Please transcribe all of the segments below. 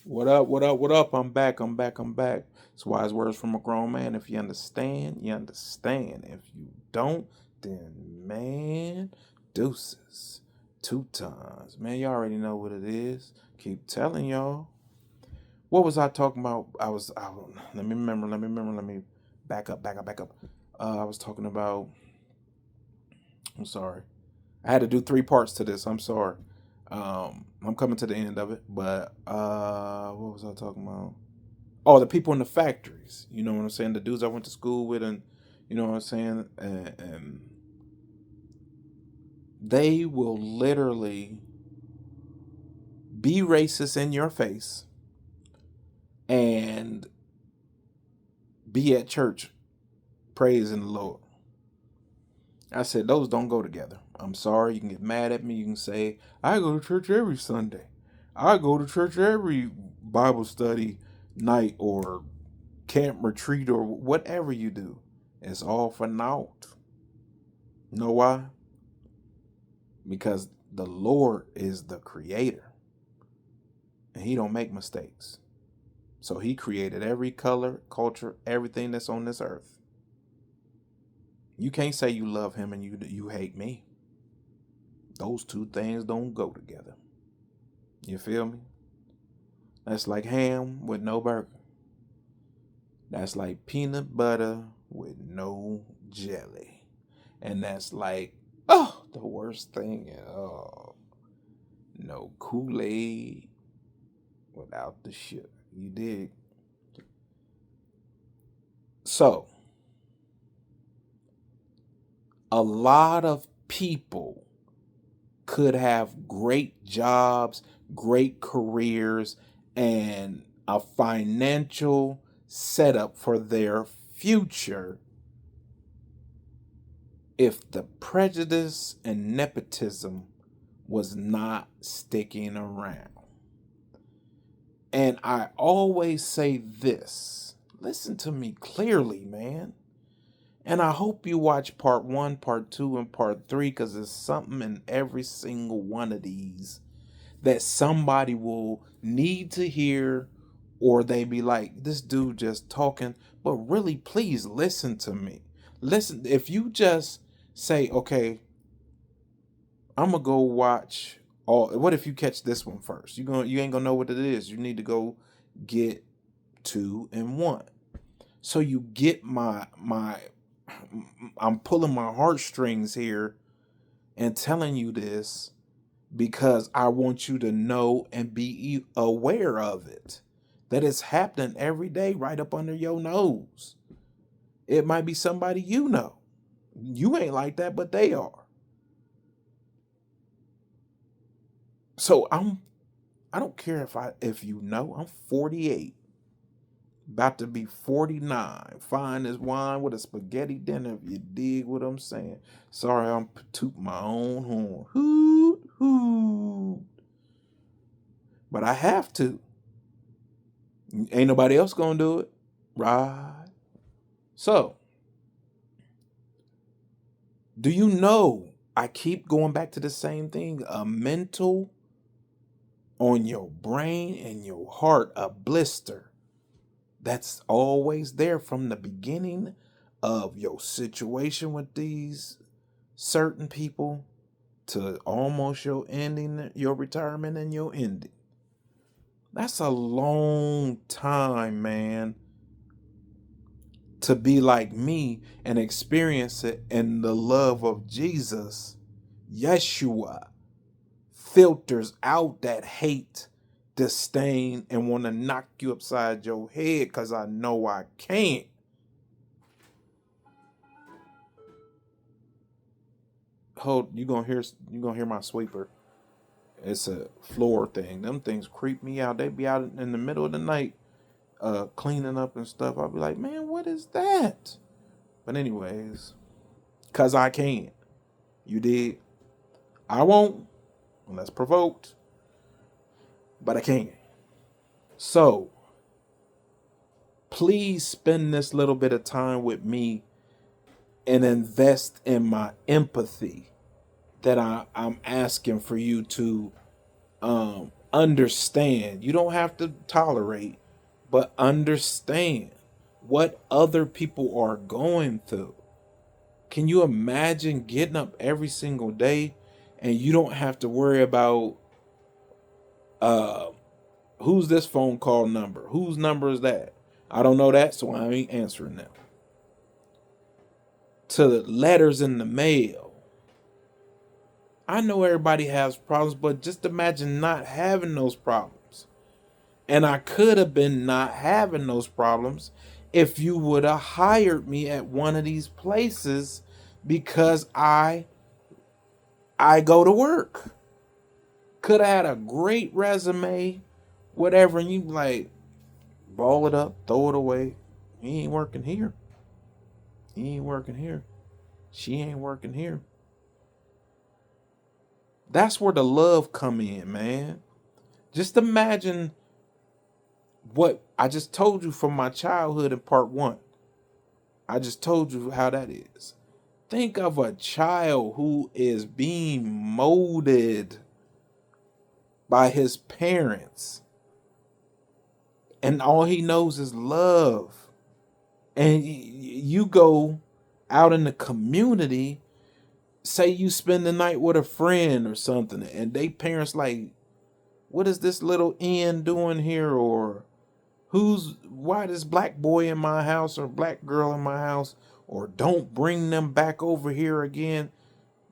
What up? What up? What up? I'm back. I'm back. I'm back. It's wise words from a grown man. If you understand, you understand. If you don't, then man, deuces. Two times. Man, you already know what it is. Keep telling y'all. What was I talking about? Let me remember. Let me back up. I was talking about, I'm sorry. I had to do three parts to this. I'm sorry. I'm coming to the end of it. But what was I talking about? Oh, the people in the factories. You know what I'm saying? The dudes I went to school with, and you know what I'm saying? And they will literally be racist in your face and be at church praising the Lord. I said, those don't go together. I'm sorry. You can get mad at me. You can say, I go to church every Sunday. I go to church every Bible study night or camp retreat or whatever you do. It's all for naught. Know why? Because the Lord is the creator and he don't make mistakes. So he created every color, culture, everything that's on this earth. You can't say you love him and you hate me. Those two things don't go together. You feel me? That's like ham with no burger. That's like peanut butter with no jelly. And that's like, oh, the worst thing. Oh, no Kool-Aid without the sugar. You dig? So, a lot of people could have great jobs, great careers, and a financial setup for their future if the prejudice and nepotism was not sticking around. And I always say this, listen to me clearly, man. And I hope you watch part one, part two, and part three because there's something in every single one of these that somebody will need to hear, or they be like, this dude just talking. But really, please listen to me. Listen, if you just say, okay, I'm gonna go watch all. What if you catch this one first? You ain't gonna know what it is. You need to go get two and one. So you get my. I'm pulling my heartstrings here and telling you this because I want you to know and be aware of it. That it's happening every day right up under your nose. It might be somebody you know. You ain't like that, but they are. So I don't care if you know, I'm 48. About to be 49. Fine as wine with a spaghetti dinner, if you dig what I'm saying. Sorry, I'm tooting my own horn. Hoot, hoot. But I have to. Ain't nobody else gonna do it. Right. So, do you know? I keep going back to the same thing. A mental on your brain and your heart, a blister that's always there from the beginning of your situation with these certain people to almost your ending, your retirement and your ending. That's a long time, man, to be like me and experience it in the love of Jesus. Yeshua filters out that hate, disdain, and want to knock you upside your head because I know I can't. Hold, you gonna hear my sweeper. It's a floor thing. Them things creep me out. They be out in the middle of the night, cleaning up and stuff. I'll be like, man, what is that? But anyways, cause I can. You did. I won't unless provoked, but I can. So please spend this little bit of time with me and invest in my empathy that I'm asking for you to understand. You don't have to tolerate, but understand what other people are going through. Can you imagine getting up every single day and you don't have to worry about uh who's this phone call number? Whose number is that? I don't know that, so I ain't answering them. To the letters in the mail. I know everybody has problems, but just imagine not having those problems. And I could have been not having those problems if you would have hired me at one of these places because I go to work. Could have had a great resume, whatever, and you like ball it up, throw it away. He ain't working here. He ain't working here. She ain't working here. That's where the love come in, man. Just imagine what I just told you from my childhood in part 1. I just told you how that is. Think of a child who is being molded by his parents, and all he knows is love. And you go out in the community, say you spend the night with a friend or something, and they parents like, what is this little N doing here? Or why this black boy in my house or black girl in my house? Or don't bring them back over here again.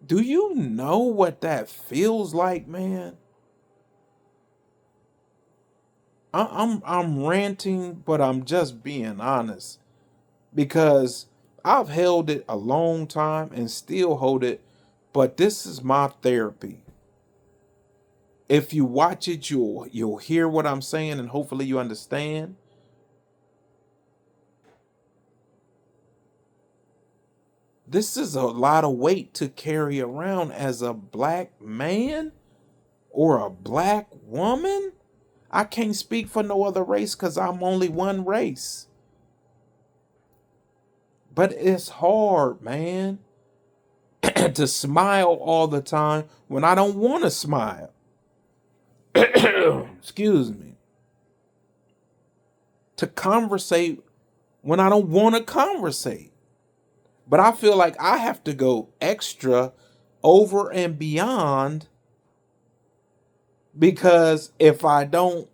Do you know what that feels like, man? I'm ranting, but I'm just being honest, because I've held it a long time and still hold it, but this is my therapy. If you watch it, you'll hear what I'm saying, and hopefully you understand. This is a lot of weight to carry around as a black man or a black woman. I can't speak for no other race because I'm only one race. But it's hard, man, to smile all the time when I don't want to smile. Excuse me. To conversate when I don't want to conversate. But I feel like I have to go extra over and beyond, because if I don't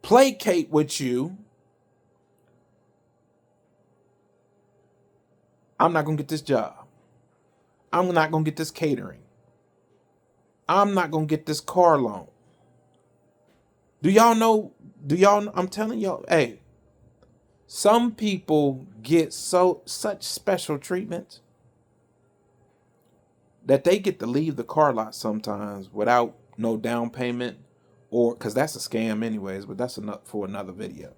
placate with you, I'm not going to get this job. I'm not going to get this catering. I'm not going to get this car loan. Do y'all know? I'm telling y'all, hey, some people get such special treatment that they get to leave the car lot sometimes without no down payment, or because that's a scam anyways, but that's enough for another video.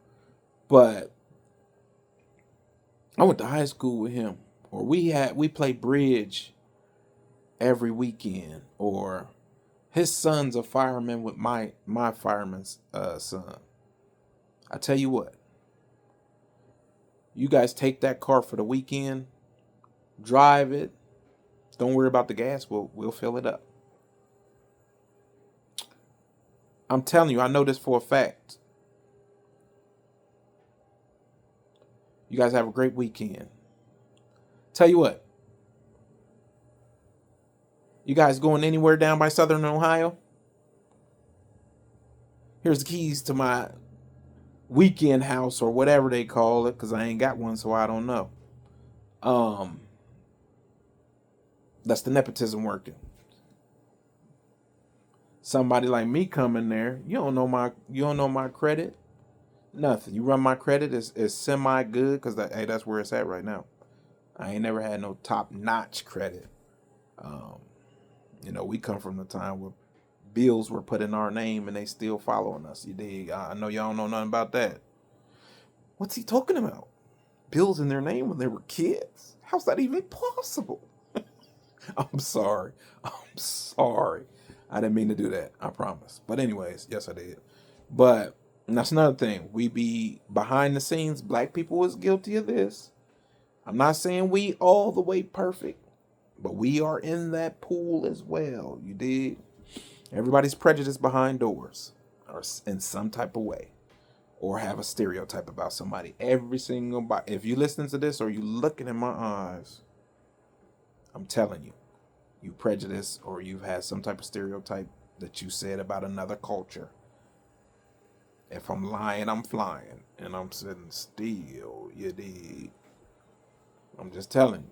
But I went to high school with him, or we played bridge every weekend, or his son's a fireman with my fireman's son. I tell you what, you guys take that car for the weekend, drive it. Don't worry about the gas. We'll fill it up. I'm telling you, I know this for a fact. You guys have a great weekend. Tell you what, you guys going anywhere down by Southern Ohio? Here's the keys to my weekend house, or whatever they call it, because I ain't got one, so I don't know. That's the nepotism working. Somebody like me coming there, you don't know my credit, nothing. You run my credit is semi good, because that's where it's at right now. I ain't never had no top notch credit. We come from the time where bills were put in our name and they still following us. You dig? I know y'all don't know nothing about that. What's he talking about? Bills in their name when they were kids? How's that even possible? I'm sorry. I didn't mean to do that. I promise. But anyways, yes, I did. But that's another thing. We be behind the scenes. Black people is guilty of this. I'm not saying we all the way perfect, but we are in that pool as well. You dig? Everybody's prejudiced behind doors or in some type of way or have a stereotype about somebody. Every single body. If you listen to this or you looking in my eyes, I'm telling you, you prejudice or you've had some type of stereotype that you said about another culture. If I'm lying, I'm flying. And I'm sitting still, you dig? I'm just telling you.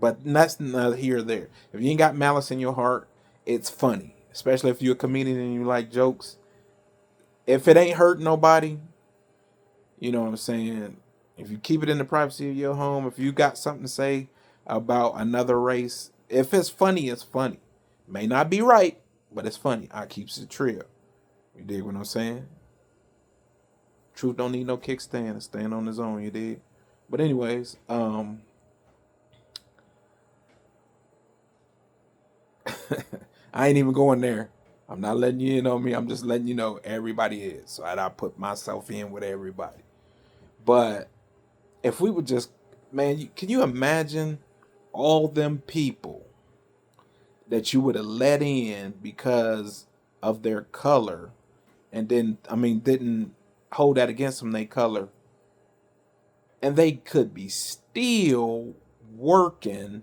But that's neither here or there. If you ain't got malice in your heart, it's funny. Especially if you're a comedian and you like jokes. If it ain't hurt nobody, you know what I'm saying? If you keep it in the privacy of your home, if you got something to say about another race, if it's funny, it's funny. May not be right, but it's funny. I keeps it real. You dig what I'm saying? Truth don't need no kickstand. Stand on his own, you dig? But anyways, I ain't even going there. I'm not letting you in on me. I'm just letting you know everybody is. So I put myself in with everybody. But if we would just, man, can you imagine all them people that you would have let in because of their color and then, I mean, didn't hold that against them, they color, and they could be still working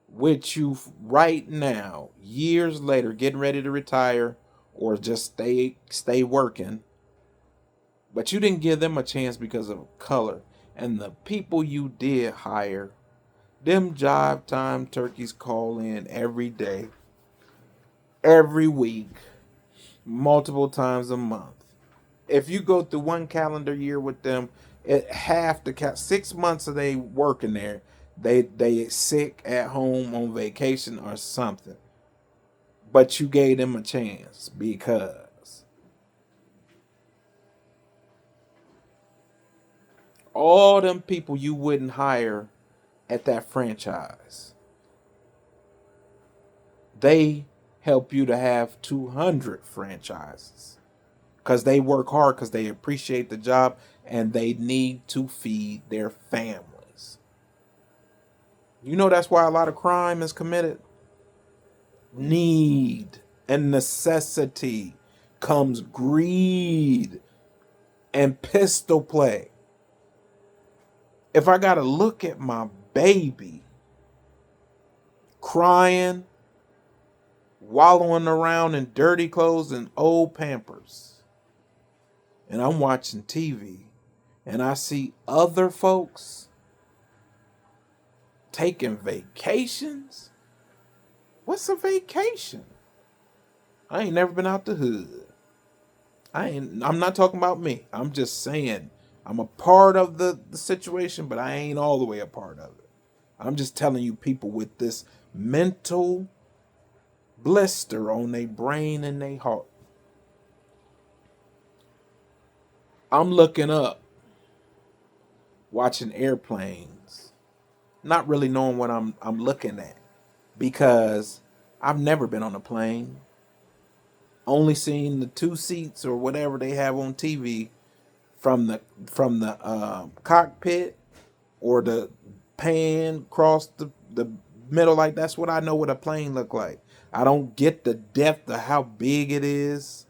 with you right now, years later, getting ready to retire or just stay working, but you didn't give them a chance because of color. And the people you did hire, them job time turkeys call in every day, every week, multiple times a month. If you go through one calendar year with them, half the 6 months of they working there, they sick at home on vacation or something. But you gave them a chance because all them people you wouldn't hire at that franchise, they help you to have 200 franchises because they work hard because they appreciate the job and they need to feed their families. You know that's why a lot of crime is committed. Need and necessity comes greed and pistol play. If I gotta look at my baby crying, wallowing around in dirty clothes and old Pampers, and I'm watching TV and I see other folks taking vacations, what's a vacation? I ain't never been out the hood. I'm not talking about me. I'm just saying I'm a part of the situation, but I ain't all the way a part of it. I'm just telling you people with this mental blister on their brain and their heart. I'm looking up, watching airplanes, not really knowing what I'm looking at because I've never been on a plane. Only seen the two seats or whatever they have on TV from the cockpit or the pan across the middle. Like that's what I know what a plane look like. I don't get the depth of how big it is.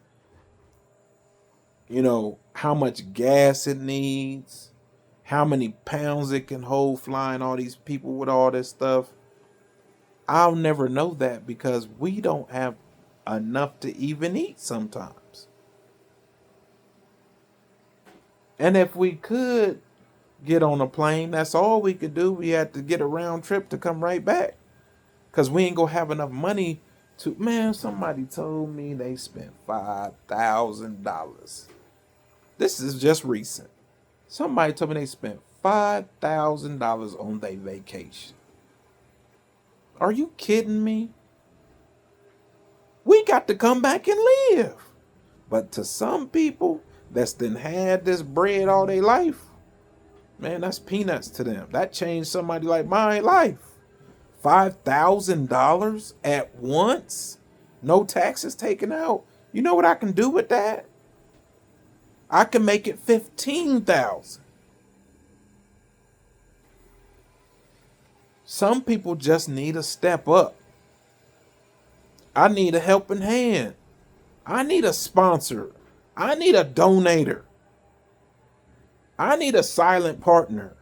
You know how much gas it needs, how many pounds it can hold flying all these people with all this stuff. I'll never know that because we don't have enough to even eat sometimes. And if we could get on a plane, that's all we could do. We had to get a round trip to come right back. Because we ain't gonna have enough money to, man, somebody told me they spent $5,000. This is just recent. Somebody told me they spent $5,000 on their vacation. Are you kidding me? We got to come back and live. But to some people that's done had this bread all their life, man, that's peanuts to them. That changed somebody like my life. $5,000 at once, no taxes taken out. You know what I can do with that? I can make it 15,000. Some people just need a step up. I need a helping hand. I need a sponsor. I need a donator. I need a silent partner.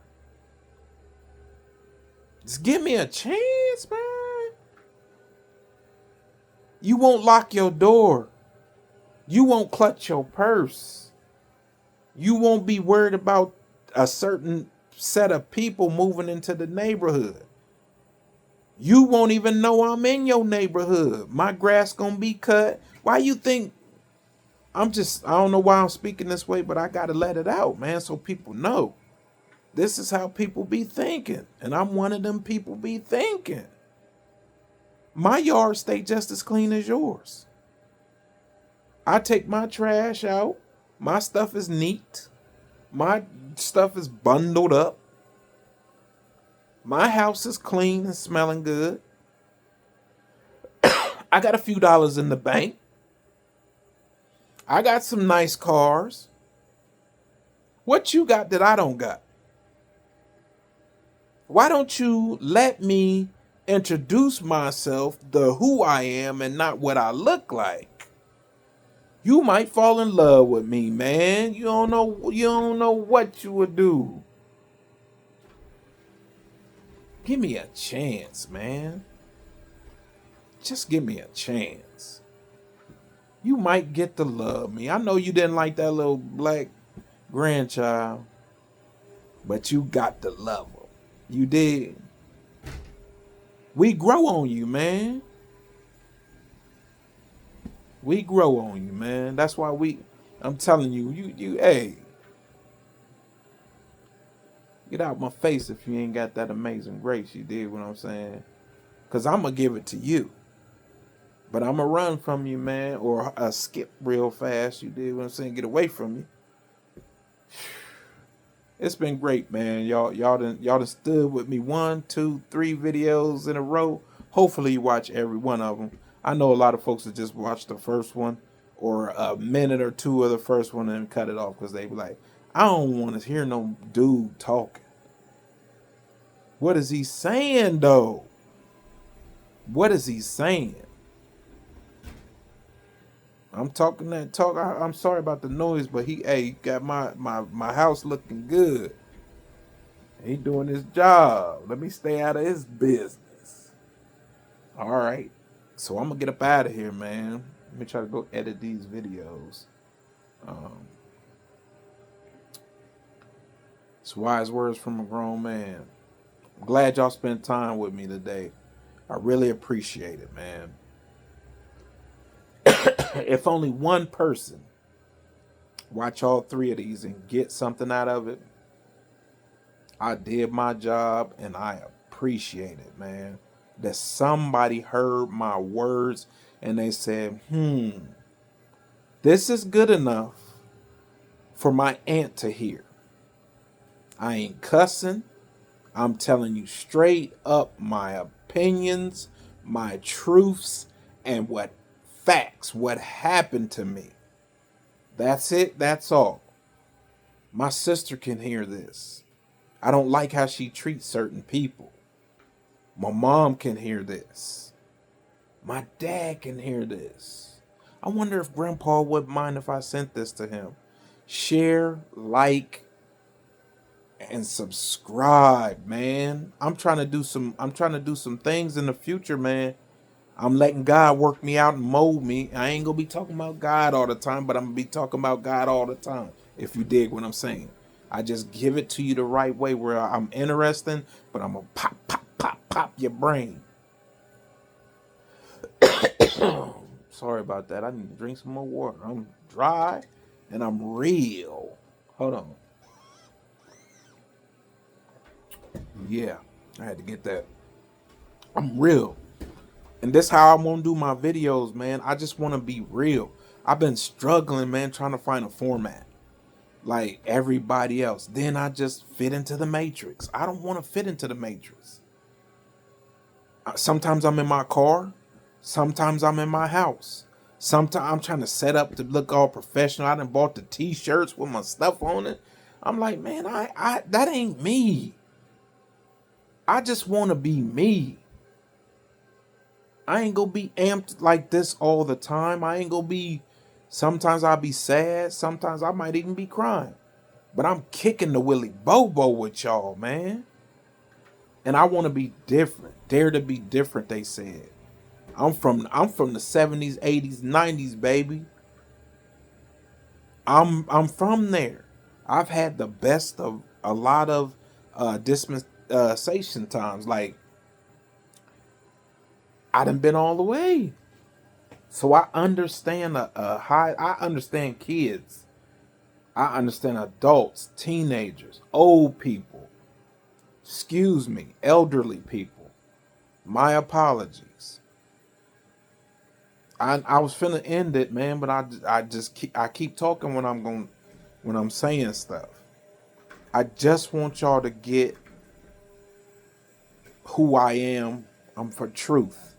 Just give me a chance, man. You won't lock your door. You won't clutch your purse. You won't be worried about a certain set of people moving into the neighborhood. You won't even know I'm in your neighborhood. My grass gonna be cut. Why you think I don't know why I'm speaking this way, but I gotta let it out, man, so people know. This is how people be thinking. And I'm one of them people be thinking. My yard stay just as clean as yours. I take my trash out. My stuff is neat. My stuff is bundled up. My house is clean and smelling good. I got a few dollars in the bank. I got some nice cars. What you got that I don't got? Why don't you let me introduce myself, the who I am and not what I look like? You might fall in love with me, man. You don't know what you would do. Give me a chance, man. Just give me a chance. You might get to love me. I know you didn't like that little black grandchild, but you got to love her. You did. We grow on you, man. We grow on you, man. That's why I'm telling you, hey, get out my face if you ain't got that amazing grace. You did what I'm saying? Because I'm going to give it to you. But I'm going to run from you, man, or skip real fast. You did what I'm saying? Get away from you. It's been great, man. Y'all done stood with me 1, 2, 3 videos in a row. Hopefully you watch every one of them. I know a lot of folks that just watch the first one or a minute or two of the first one and cut it off because they be like, I don't want to hear no dude talking. What is he saying, though? What is he saying? I'm talking that talk. I'm sorry about the noise, but he got my house looking good. He doing his job. Let me stay out of his business. All right. So I'm going to get up out of here, man. Let me try to go edit these videos. It's wise words from a grown man. I'm glad y'all spent time with me today. I really appreciate it, man. If only one person watch all 3 of these and get something out of it, I did my job and I appreciate it, man. That somebody heard my words and they said, this is good enough for my aunt to hear. I ain't cussing. I'm telling you straight up my opinions, my truths, and what facts, what happened to me. That's it. That's all. My sister can hear this. I don't like how she treats certain people. My mom can hear this. My dad can hear this. I wonder if Grandpa would mind if I sent this to him. Share, like, and subscribe, man. I'm trying to do some things in the future, man. I'm letting God work me out and mold me. I ain't gonna be talking about God all the time, but I'm gonna be talking about God all the time, if you dig what I'm saying. I just give it to you the right way where I'm interesting, but I'm gonna pop your brain. Sorry about that. I need to drink some more water. I'm dry and I'm real. Hold on. Yeah, I had to get that. I'm real. And that's how I want to do my videos, man. I just want to be real. I've been struggling, man, trying to find a format like everybody else. Then I just fit into the matrix. I don't want to fit into the matrix. Sometimes I'm in my car. Sometimes I'm in my house. Sometimes I'm trying to set up to look all professional. I done bought the t-shirts with my stuff on it. I'm like, man, I that ain't me. I just want to be me. I ain't gonna be amped like this all the time. I ain't gonna be, sometimes I'll be sad. Sometimes I might even be crying. But I'm kicking the Willy Bobo with y'all, man. And I want to be different. Dare to be different, they said. I'm from the 70s, 80s, 90s, baby. I'm from there. I've had the best of a lot of dispensation times. Like, I done been all the way. So I understand I understand kids. I understand adults, teenagers, old people. Excuse me, elderly people. My apologies. I was finna end it, man, but I keep talking when I'm saying stuff. I just want y'all to get who I am. I'm for truth.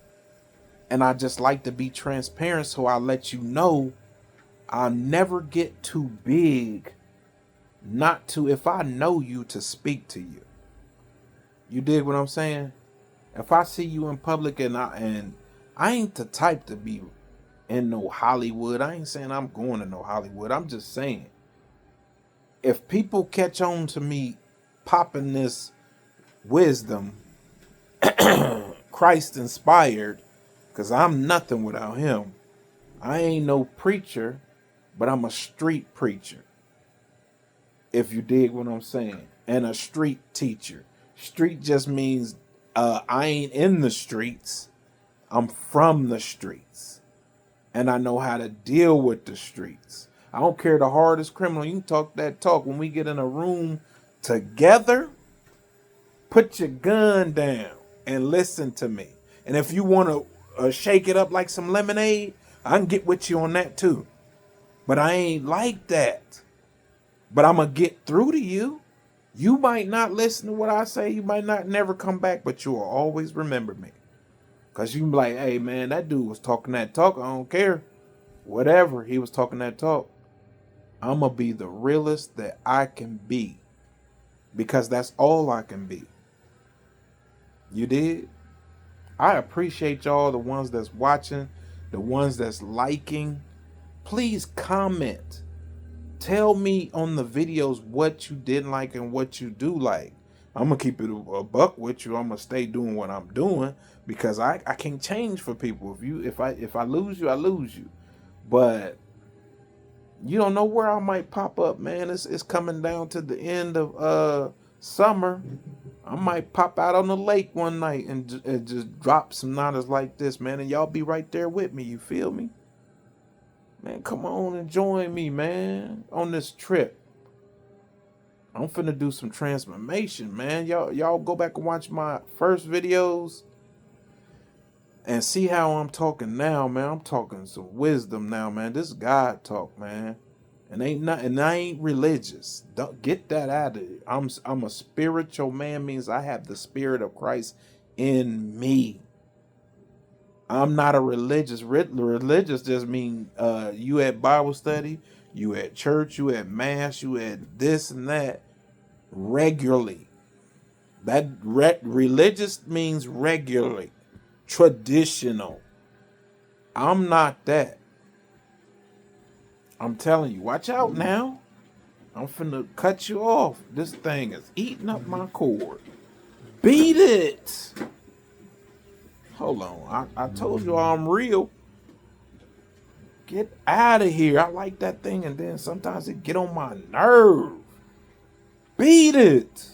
And I just like to be transparent, so I let you know I'll never get too big not to, if I know you, to speak to you. You dig what I'm saying? If I see you in public and I ain't the type to be in no Hollywood. I ain't saying I'm going to no Hollywood. I'm just saying, if people catch on to me popping this wisdom, Christ inspired, because I'm nothing without him. I ain't no preacher, but I'm a street preacher. If you dig what I'm saying. And a street teacher. Street just means I ain't in the streets. I'm from the streets. And I know how to deal with the streets. I don't care the hardest criminal. You can talk that talk. When we get in a room together, put your gun down and listen to me. And if you want to shake it up like some lemonade, I can get with you on that too. But I ain't like that. But I'm going to get through to you. You might not listen to what I say. You might not never come back, but you will always remember me. Because you be like, hey, man, that dude was talking that talk. I don't care. Whatever. He was talking that talk. I'm going to be the realest that I can be. Because that's all I can be. You did? I appreciate y'all, the ones that's watching, the ones that's liking. Please comment. Tell me on the videos what you didn't like and what you do like. I'm going to keep it a buck with you. I'm going to stay doing what I'm doing because I can't change for people. If I lose you, I lose you. But you don't know where I might pop up, man. It's coming down to the end of summer. I might pop out on the lake one night and just drop some knowledge like this, man. And y'all be right there with me. You feel me? Man, come on and join me, man, on this trip. I'm finna do some transformation, man. Y'all go back and watch my first videos and see how I'm talking now, man. I'm talking some wisdom now, man. This is God talk, man. And I ain't religious. Don't get that out of it. I'm a spiritual man, means I have the spirit of Christ in me. I'm not a religious. Religious just mean you at Bible study, you at church, you at mass, you at this and that regularly. That religious means regularly, traditional. I'm not that. I'm telling you, watch out now. I'm finna cut you off. This thing is eating up my cord. Beat it. Hold on. I told you I'm real. Get out of here. I like that thing, and then sometimes it get on my nerve. Beat it.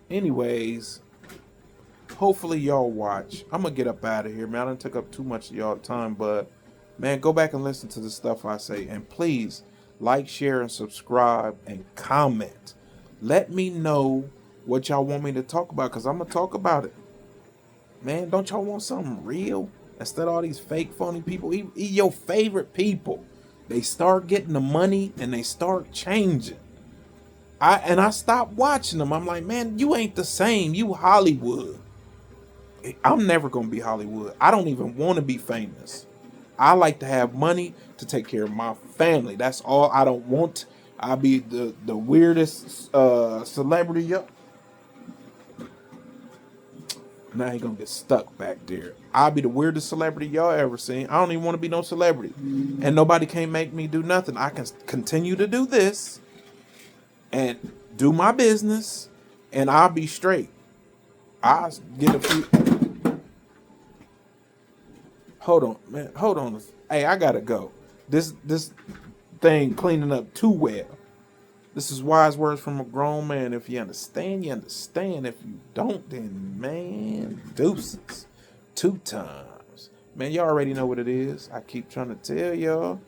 Anyways, hopefully y'all watch. I'm gonna get up out of here, man. I done took up too much of y'all time, but man, go back and listen to the stuff I say, and please like, share, and subscribe, and comment. Let me know what y'all want me to talk about, because I'm gonna talk about it. Man, don't y'all want something real? Instead of all these fake, phony people, your favorite people, they start getting the money and they start changing. I stopped watching them. I'm like, man, you ain't the same. You Hollywood. I'm never gonna be Hollywood. I don't even want to be famous. I like to have money to take care of my family. That's all. I don't want. I'll be the weirdest celebrity. and I ain't gonna get stuck back there. I'll be the weirdest celebrity y'all ever seen. I don't even want to be no celebrity, and nobody can't make me do nothing. I can continue to do this and do my business, and I'll be straight. I'll get a few. Hold on, man. Hold on. Hey, I gotta go. This thing cleaning up too well. This is wise words from a grown man. If you understand, you understand. If you don't, then man, deuces. 2 times. Man, y'all already know what it is. I keep trying to tell y'all.